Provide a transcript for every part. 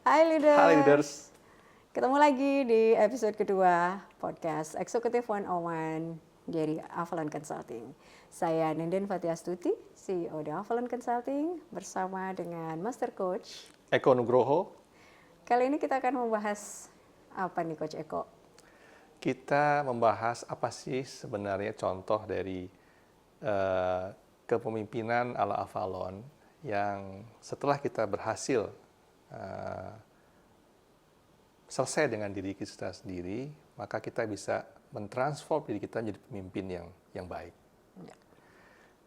Hai Hai leaders, leaders, ketemu lagi di episode kedua podcast Executive 101 dari Avalon Consulting. Saya Nenden Fatiastuti, CEO di Avalon Consulting bersama dengan Master Coach. Eko Nugroho. Kali ini kita akan membahas apa nih Coach Eko? Kita membahas apa sih sebenarnya contoh dari kepemimpinan ala Avalon yang setelah kita berhasil selesai dengan diri kita sendiri, maka kita bisa mentransform diri kita menjadi pemimpin yang baik. Ya.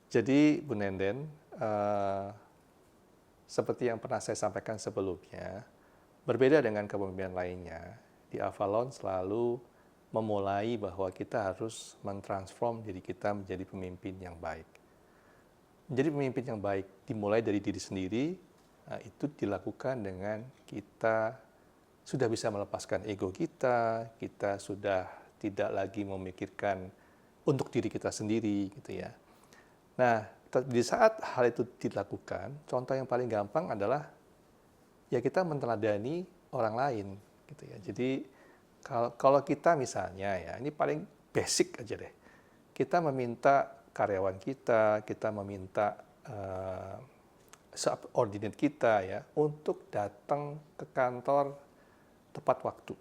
Jadi Bu Nenden, seperti yang pernah saya sampaikan sebelumnya, berbeda dengan kepemimpinan lainnya, di Avalon selalu memulai bahwa kita harus mentransform diri kita menjadi pemimpin yang baik. Menjadi pemimpin yang baik dimulai dari diri sendiri, itu dilakukan dengan kita sudah bisa melepaskan ego kita sudah tidak lagi memikirkan untuk diri kita sendiri, gitu ya. Nah, di saat hal itu dilakukan, contoh yang paling gampang adalah ya kita meneladani orang lain, gitu ya. Jadi kalau kita misalnya ya, ini paling basic aja deh. Kita meminta karyawan kita meminta subordinate kita ya untuk datang ke kantor tepat waktu.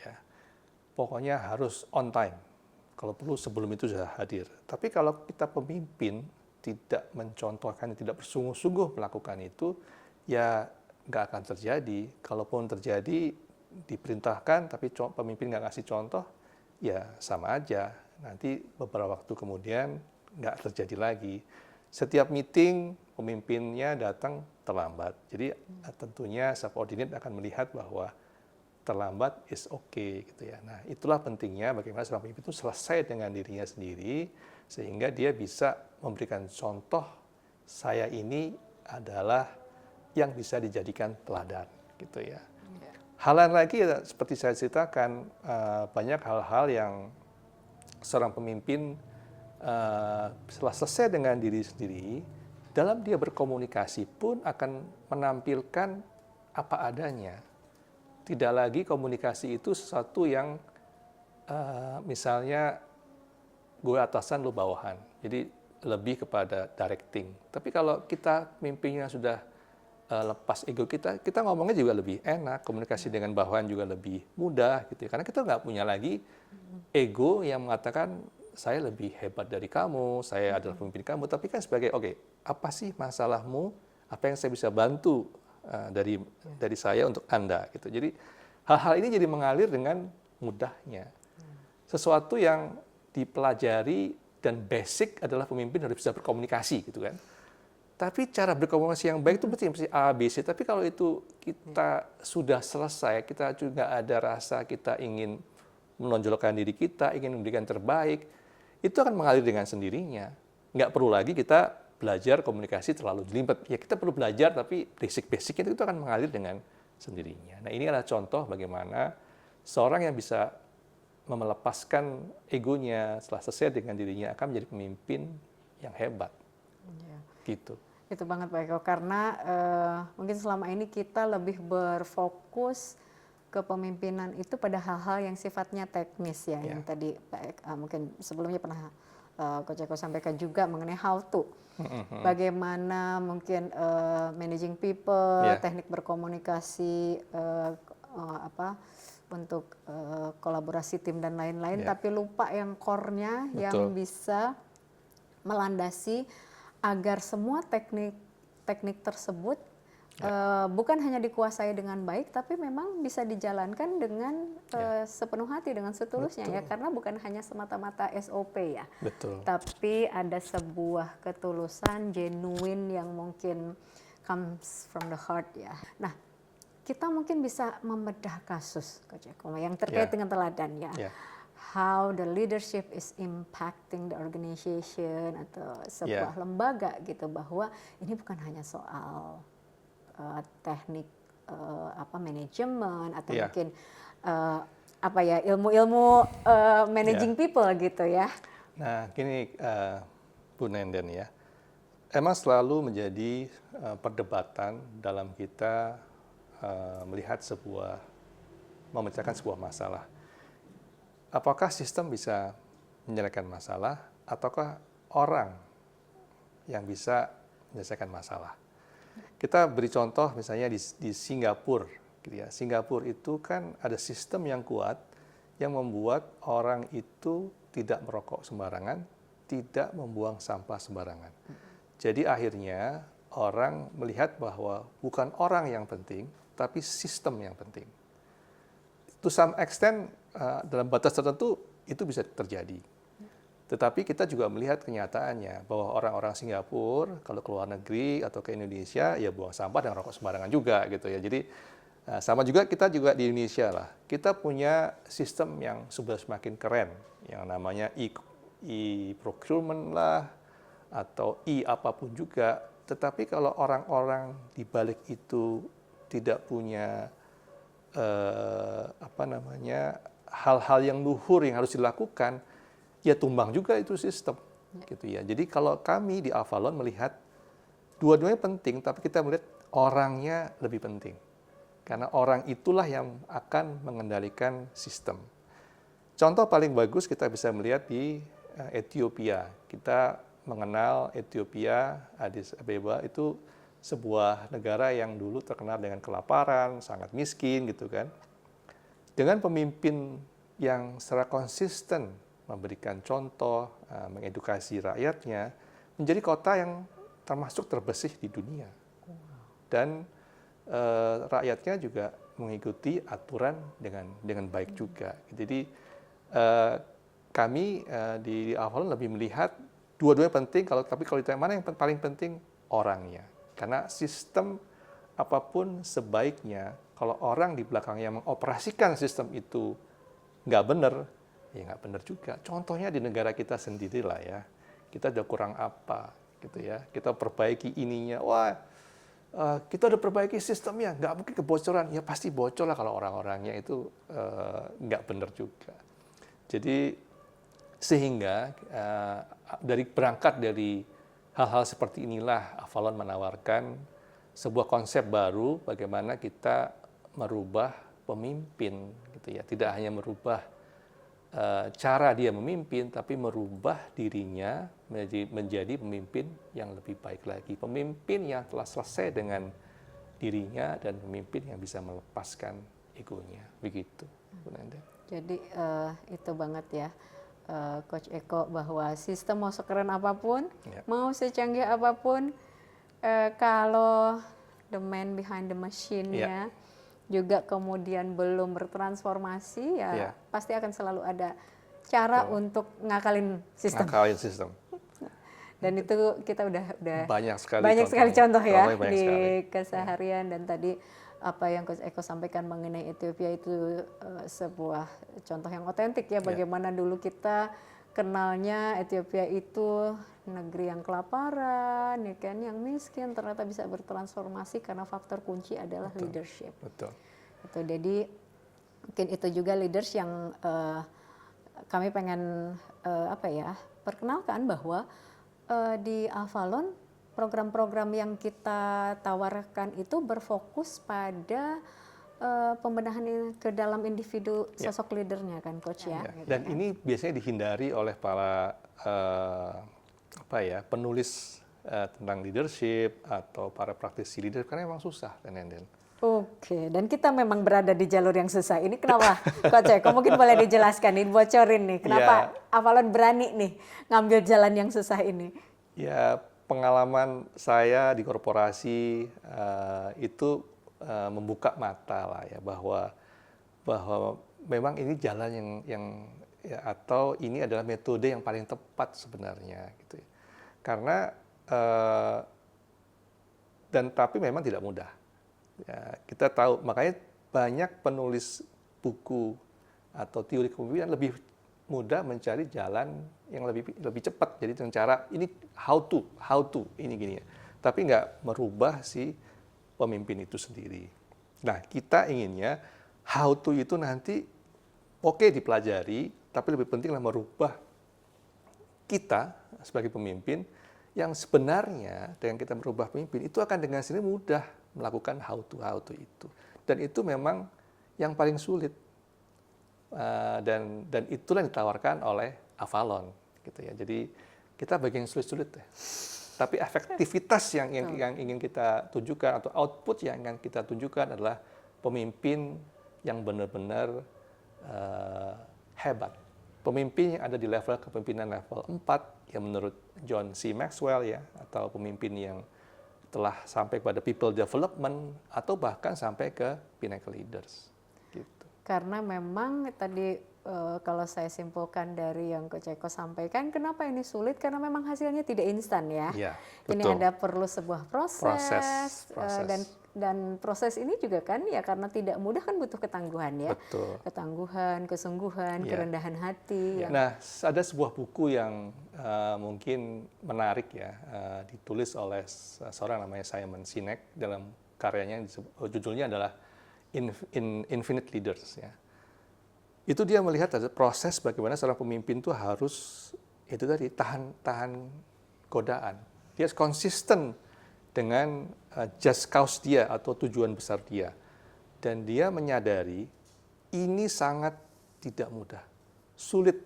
Ya. Pokoknya harus on time. Kalau perlu sebelum itu sudah hadir. Tapi kalau kita pemimpin tidak mencontohkan, tidak bersungguh-sungguh melakukan itu, ya nggak akan terjadi. Kalaupun terjadi, diperintahkan, tapi pemimpin nggak ngasih contoh, ya sama aja. Nanti beberapa waktu kemudian nggak terjadi lagi. Setiap meeting, pemimpinnya datang terlambat. Jadi tentunya subordinate akan melihat bahwa terlambat is okay, gitu ya. Nah, itulah pentingnya bagaimana seorang pemimpin itu selesai dengan dirinya sendiri, sehingga dia bisa memberikan contoh, saya ini adalah yang bisa dijadikan teladan, gitu ya. Hal lain lagi seperti saya ceritakan, banyak hal-hal yang seorang pemimpin setelah selesai dengan diri sendiri, dalam dia berkomunikasi pun akan menampilkan apa adanya. Tidak lagi komunikasi itu sesuatu yang misalnya gue atasan, lu bawahan. Jadi lebih kepada directing. Tapi kalau kita mimpinya sudah lepas ego kita ngomongnya juga lebih enak, komunikasi dengan bawahan juga lebih mudah gitu ya. Karena kita nggak punya lagi ego yang mengatakan saya lebih hebat dari kamu, saya adalah pemimpin kamu. Tapi kan sebagai apa sih masalahmu? Apa yang saya bisa bantu dari saya untuk Anda gitu. Jadi hal-hal ini jadi mengalir dengan mudahnya. Sesuatu yang dipelajari dan basic adalah pemimpin harus bisa berkomunikasi gitu kan. Tapi cara berkomunikasi yang baik itu mesti A, B, C. Tapi kalau itu kita sudah selesai, kita juga ada rasa kita ingin menonjolkan diri kita, ingin memberikan terbaik, itu akan mengalir dengan sendirinya. Nggak perlu lagi kita belajar komunikasi terlalu jelimet. Ya kita perlu belajar, tapi basic-basicnya itu akan mengalir dengan sendirinya. Nah ini adalah contoh bagaimana seorang yang bisa melepaskan egonya setelah selesai dengan dirinya akan menjadi pemimpin yang hebat. Ya. Gitu. Itu banget Pak Eko, karena mungkin selama ini kita lebih berfokus kepemimpinan itu pada hal-hal yang sifatnya teknis ya, yang tadi mungkin sebelumnya pernah Coach Eko sampaikan juga mengenai how to, bagaimana mungkin managing people, teknik berkomunikasi, untuk kolaborasi tim dan lain-lain, tapi lupa yang core-nya yang bisa melandasi agar semua teknik tersebut bukan hanya dikuasai dengan baik, tapi memang bisa dijalankan dengan sepenuh hati, dengan setulusnya ya, karena bukan hanya semata-mata SOP ya, tapi ada sebuah ketulusan genuine yang mungkin comes from the heart ya. Nah, kita mungkin bisa membedah kasus Coach Eko yang terkait dengan teladan ya. How the leadership is impacting the organization atau sebuah lembaga gitu, bahwa ini bukan hanya soal teknik manajemen atau mungkin ilmu-ilmu managing people gitu ya. Nah, gini Bu Nenden ya, emang selalu menjadi perdebatan dalam kita melihat memecahkan sebuah masalah. Apakah sistem bisa menyelesaikan masalah, ataukah orang yang bisa menyelesaikan masalah? Kita beri contoh misalnya di Singapura, gitu ya. Singapura itu kan ada sistem yang kuat yang membuat orang itu tidak merokok sembarangan, tidak membuang sampah sembarangan. Jadi akhirnya orang melihat bahwa bukan orang yang penting, tapi sistem yang penting. To some extent, dalam batas tertentu itu bisa terjadi. Tetapi kita juga melihat kenyataannya bahwa orang-orang Singapura kalau ke luar negeri atau ke Indonesia ya buang sampah dan rokok sembarangan juga gitu ya. Jadi sama juga kita juga di Indonesia lah. Kita punya sistem yang sudah semakin keren yang namanya e-procurement lah atau apapun juga. Tetapi kalau orang-orang di balik itu tidak punya hal-hal yang luhur yang harus dilakukan, ya tumbang juga itu sistem, gitu ya. Jadi kalau kami di Avalon melihat dua-duanya penting, tapi kita melihat orangnya lebih penting, karena orang itulah yang akan mengendalikan sistem. Contoh paling bagus kita bisa melihat di Ethiopia. Kita mengenal Ethiopia, Addis Ababa itu sebuah negara yang dulu terkenal dengan kelaparan, sangat miskin gitu kan. Dengan pemimpin yang secara konsisten memberikan contoh, mengedukasi rakyatnya, menjadi kota yang termasuk terbersih di dunia. Dan rakyatnya juga mengikuti aturan dengan baik juga. Jadi kami di Avalon lebih melihat dua-duanya penting, tapi kalau ditanya mana yang paling penting, orangnya. Karena sistem apapun sebaiknya, kalau orang di belakangnya mengoperasikan sistem itu nggak benar, ya nggak benar juga. Contohnya di negara kita sendiri lah ya, kita udah kurang apa gitu ya, kita perbaiki ininya, kita udah perbaiki sistemnya, nggak mungkin kebocoran, ya pasti bocor lah kalau orang-orangnya itu nggak benar juga. Jadi sehingga berangkat dari hal-hal seperti inilah Avalon menawarkan sebuah konsep baru bagaimana kita merubah pemimpin, gitu ya. Tidak hanya merubah cara dia memimpin, tapi merubah dirinya menjadi pemimpin yang lebih baik lagi. Pemimpin yang telah selesai dengan dirinya dan pemimpin yang bisa melepaskan egonya. Begitu, Bu Nanda. Jadi itu banget ya, Coach Eko, bahwa sistem mau sekeren apapun, mau secanggih apapun, kalau the man behind the machine-nya juga kemudian belum bertransformasi, ya pasti akan selalu ada cara untuk ngakalin sistem. Dan itu kita udah banyak sekali contoh ya di keseharian. Dan tadi apa yang Coach Eko sampaikan mengenai Ethiopia itu sebuah contoh yang otentik ya, bagaimana dulu kita kenalnya Ethiopia itu negeri yang kelaparan, ya kan, yang miskin, ternyata bisa bertransformasi karena faktor kunci adalah leadership. Betul. Itu jadi mungkin itu juga leaders yang kami pengen perkenalkan bahwa di Avalon program-program yang kita tawarkan itu berfokus pada pembenahan ke dalam individu sosok leadernya kan, Coach ya. Gitu. Dan ini biasanya dihindari oleh para penulis tentang leadership atau para praktisi leadership karena memang susah, Nenden. Oke, dan kita memang berada di jalur yang susah ini. Kenapa, Coach Eko? Mungkin boleh dijelaskan nih, bocorin nih, kenapa Avalon berani nih ngambil jalan yang susah ini? Ya, pengalaman saya di korporasi itu membuka mata lah ya, bahwa memang ini jalan yang atau ini adalah metode yang paling tepat sebenarnya gitu ya. Karena tapi memang tidak mudah. Ya, kita tahu, makanya banyak penulis buku atau teori kepemimpinan lebih mudah mencari jalan yang lebih cepat. Jadi dengan cara ini how to ini gini ya. Tapi nggak merubah si pemimpin itu sendiri. Nah, kita inginnya how to itu nanti dipelajari, tapi lebih pentinglah merubah kita sebagai pemimpin yang sebenarnya dengan kita merubah pemimpin itu akan dengan sendiri mudah melakukan how to itu. dan itu memang yang paling sulit. Dan itulah yang ditawarkan oleh Avalon gitu ya. Jadi kita bagian sulit-sulit ya. Tapi efektivitas yang ingin kita tunjukkan atau output yang ingin kita tunjukkan adalah pemimpin yang benar-benar hebat. Pemimpin yang ada di level kepemimpinan level 4 yang menurut John C. Maxwell ya, atau pemimpin yang telah sampai pada people development atau bahkan sampai ke pinnacle leaders. Gitu. Karena memang tadi kalau saya simpulkan dari yang Coach Eko sampaikan, kenapa ini sulit? Karena memang hasilnya tidak instan ya. Ya, ini ada perlu sebuah proses. Dan proses ini juga kan ya karena tidak mudah kan butuh ketangguhan ya. Betul. Ketangguhan, kesungguhan, kerendahan hati. Ya. Nah, ada sebuah buku yang mungkin menarik ya, ditulis oleh seorang namanya Simon Sinek dalam karyanya, judulnya adalah Infinite Leaders ya. Itu dia melihat ada proses bagaimana seorang pemimpin itu harus itu tadi tahan godaan. Dia konsisten dengan just cause dia atau tujuan besar dia. Dan dia menyadari ini sangat tidak mudah. Sulit,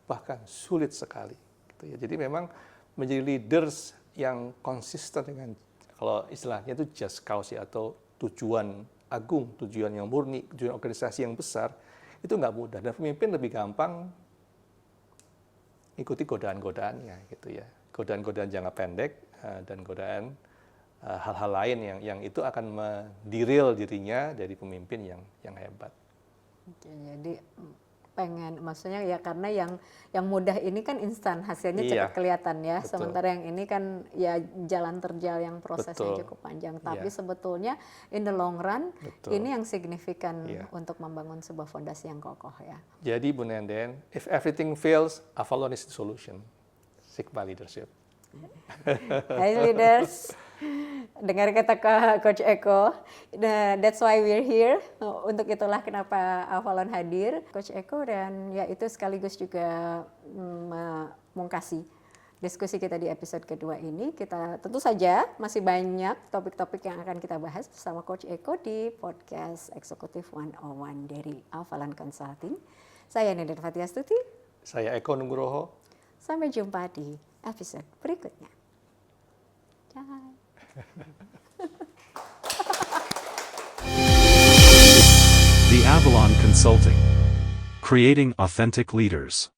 bahkan sulit sekali. Gitu ya. Jadi memang menjadi leaders yang konsisten dengan, kalau istilahnya itu just cause ya, atau tujuan agung, tujuan yang murni, tujuan organisasi yang besar, itu nggak mudah. Dan pemimpin lebih gampang ikuti godaan-godaannya gitu ya. Godaan-godaan jangka pendek dan godaan hal-hal lain yang itu akan mendiril dirinya dari pemimpin yang hebat. Jadi maksudnya ya karena yang mudah ini kan instan, hasilnya cepat kelihatan ya. Betul. Sementara yang ini kan ya jalan terjal yang prosesnya cukup panjang. Tapi sebetulnya in the long run ini yang signifikan untuk membangun sebuah fondasi yang kokoh ya. Jadi Bu Nenden, if everything fails, Avalon is the solution. Sigma Leadership. Hai leaders. Dengar kata Coach Eko, that's why we're here. Untuk itulah kenapa Avalon hadir, Coach Eko, dan ya itu sekaligus juga memungkasi diskusi kita di episode kedua ini. Kita tentu saja masih banyak topik-topik yang akan kita bahas bersama Coach Eko di podcast Eksekutif 101 dari Avalon Consulting. Saya Nenden Fatiastuti. Saya Eko Nugroho. Sampai jumpa di episode berikutnya. Bye. The Avalon Consulting. Creating authentic leaders.